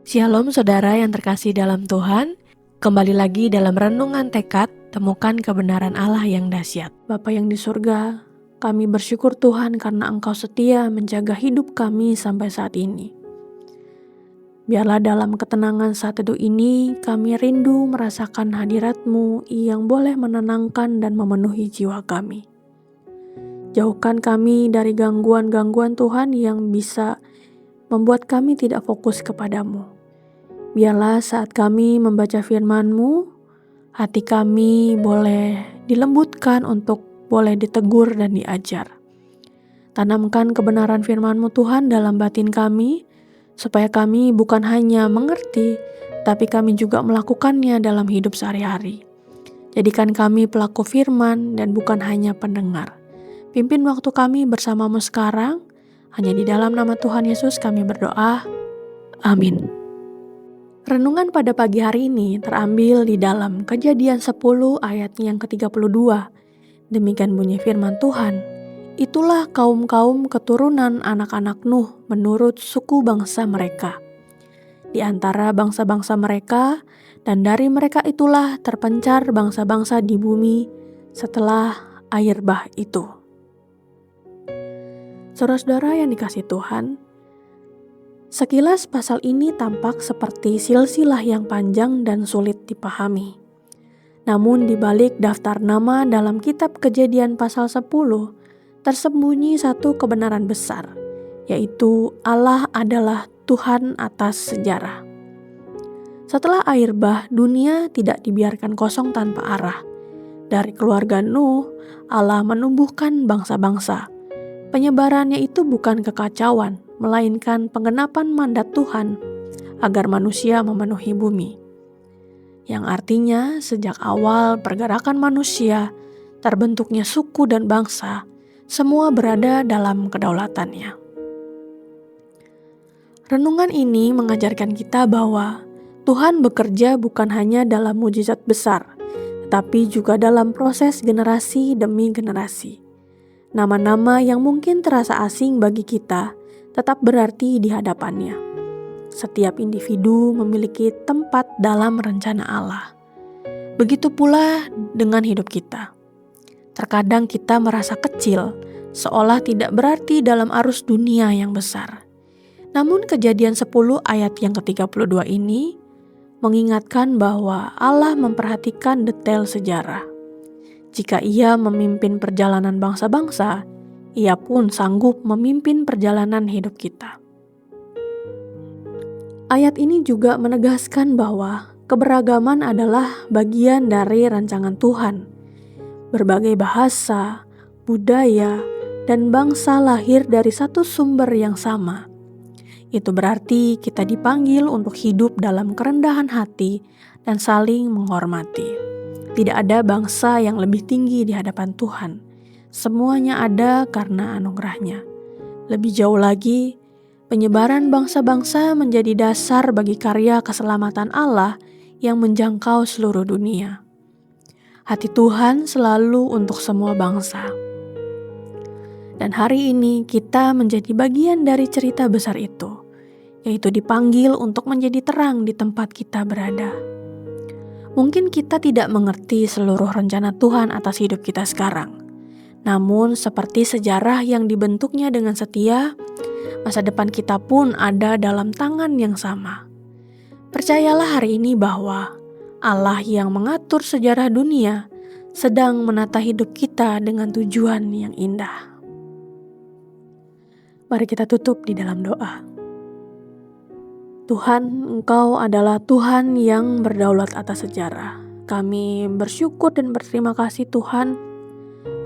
Shalom saudara yang terkasih dalam Tuhan, kembali lagi dalam renungan tekad, temukan kebenaran Allah yang dahsyat. Bapa yang di surga, kami bersyukur Tuhan karena Engkau setia menjaga hidup kami sampai saat ini. Biarlah dalam ketenangan saat teduh ini, kami rindu merasakan hadirat-Mu yang boleh menenangkan dan memenuhi jiwa kami. Jauhkan kami dari gangguan-gangguan Tuhan yang bisa membuat kami tidak fokus kepadamu. Biarlah saat kami membaca firman-Mu, hati kami boleh dilembutkan untuk boleh ditegur dan diajar. Tanamkan kebenaran firman-Mu Tuhan dalam batin kami, supaya kami bukan hanya mengerti, tapi kami juga melakukannya dalam hidup sehari-hari. Jadikan kami pelaku firman dan bukan hanya pendengar. Pimpin waktu kami bersama-Mu sekarang, hanya di dalam nama Tuhan Yesus kami berdoa. Amin. Renungan pada pagi hari ini terambil di dalam Kejadian 10 ayat yang ke-32. Demikian bunyi firman Tuhan. Itulah kaum-kaum keturunan anak-anak Nuh menurut suku bangsa mereka. Di antara bangsa-bangsa mereka, dan dari mereka itulah terpencar bangsa-bangsa di bumi setelah air bah itu. Saudara-saudara yang dikasihi Tuhan, sekilas pasal ini tampak seperti silsilah yang panjang dan sulit dipahami. Namun di balik daftar nama dalam kitab Kejadian pasal 10, tersembunyi satu kebenaran besar, yaitu Allah adalah Tuhan atas sejarah. Setelah air bah, dunia tidak dibiarkan kosong tanpa arah. Dari keluarga Nuh, Allah menumbuhkan bangsa-bangsa. Penyebarannya itu bukan kekacauan, melainkan penggenapan mandat Tuhan agar manusia memenuhi bumi. Yang artinya sejak awal pergerakan manusia, terbentuknya suku dan bangsa, semua berada dalam kedaulatannya. Renungan ini mengajarkan kita bahwa Tuhan bekerja bukan hanya dalam mujizat besar, tetapi juga dalam proses generasi demi generasi. Nama-nama yang mungkin terasa asing bagi kita tetap berarti di hadapannya. Setiap individu memiliki tempat dalam rencana Allah. Begitu pula dengan hidup kita. Terkadang kita merasa kecil, seolah tidak berarti dalam arus dunia yang besar. Namun Kejadian 10 ayat yang ke-32 ini mengingatkan bahwa Allah memperhatikan detail sejarah. Jika Ia memimpin perjalanan bangsa-bangsa, Ia pun sanggup memimpin perjalanan hidup kita. Ayat ini juga menegaskan bahwa keberagaman adalah bagian dari rancangan Tuhan. Berbagai bahasa, budaya, dan bangsa lahir dari satu sumber yang sama. Itu berarti kita dipanggil untuk hidup dalam kerendahan hati dan saling menghormati. Tidak ada bangsa yang lebih tinggi di hadapan Tuhan. Semuanya ada karena anugerah-Nya. Lebih jauh lagi, penyebaran bangsa-bangsa menjadi dasar bagi karya keselamatan Allah yang menjangkau seluruh dunia. Hati Tuhan selalu untuk semua bangsa. Dan hari ini kita menjadi bagian dari cerita besar itu, yaitu dipanggil untuk menjadi terang di tempat kita berada. Mungkin kita tidak mengerti seluruh rencana Tuhan atas hidup kita sekarang. Namun seperti sejarah yang dibentuknya dengan setia, masa depan kita pun ada dalam tangan yang sama. Percayalah hari ini bahwa Allah yang mengatur sejarah dunia sedang menata hidup kita dengan tujuan yang indah. Mari kita tutup di dalam doa. Tuhan, Engkau adalah Tuhan yang berdaulat atas sejarah. Kami bersyukur dan berterima kasih Tuhan,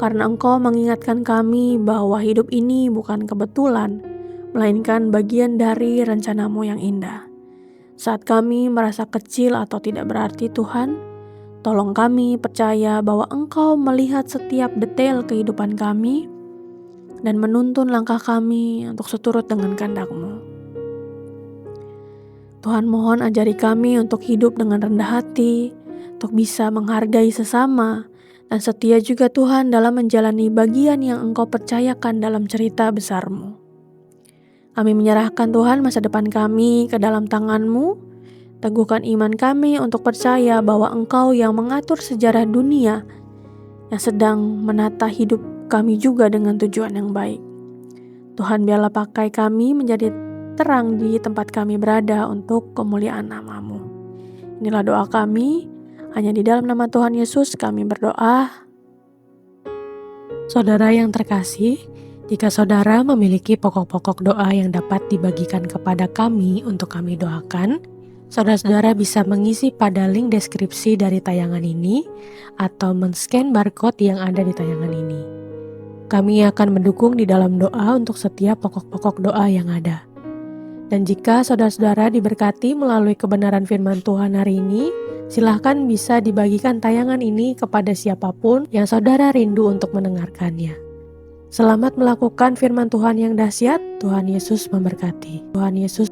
karena Engkau mengingatkan kami bahwa hidup ini bukan kebetulan, melainkan bagian dari rencana-Mu yang indah. Saat kami merasa kecil atau tidak berarti Tuhan, tolong kami percaya bahwa Engkau melihat setiap detail kehidupan kami dan menuntun langkah kami untuk seturut dengan kehendak-Mu. Tuhan, mohon ajari kami untuk hidup dengan rendah hati, untuk bisa menghargai sesama, dan setia juga Tuhan dalam menjalani bagian yang Engkau percayakan dalam cerita besar-Mu. Kami menyerahkan Tuhan masa depan kami ke dalam tangan-Mu. Teguhkan iman kami untuk percaya bahwa Engkau yang mengatur sejarah dunia, yang sedang menata hidup kami juga dengan tujuan yang baik. Tuhan, biarlah pakai kami menjadi terang di tempat kami berada untuk kemuliaan nama-Mu. Inilah doa kami, hanya di dalam nama Tuhan Yesus kami berdoa. Saudara yang terkasih, jika saudara memiliki pokok-pokok doa yang dapat dibagikan kepada kami untuk kami doakan, saudara-saudara bisa mengisi pada link deskripsi dari tayangan ini atau men-scan barcode yang ada di tayangan ini. Kami akan mendukung di dalam doa untuk setiap pokok-pokok doa yang ada. Dan jika saudara-saudara diberkati melalui kebenaran firman Tuhan hari ini, silahkan bisa dibagikan tayangan ini kepada siapapun yang saudara rindu untuk mendengarkannya. Selamat melakukan firman Tuhan yang dahsyat. Tuhan Yesus memberkati. Tuhan Yesus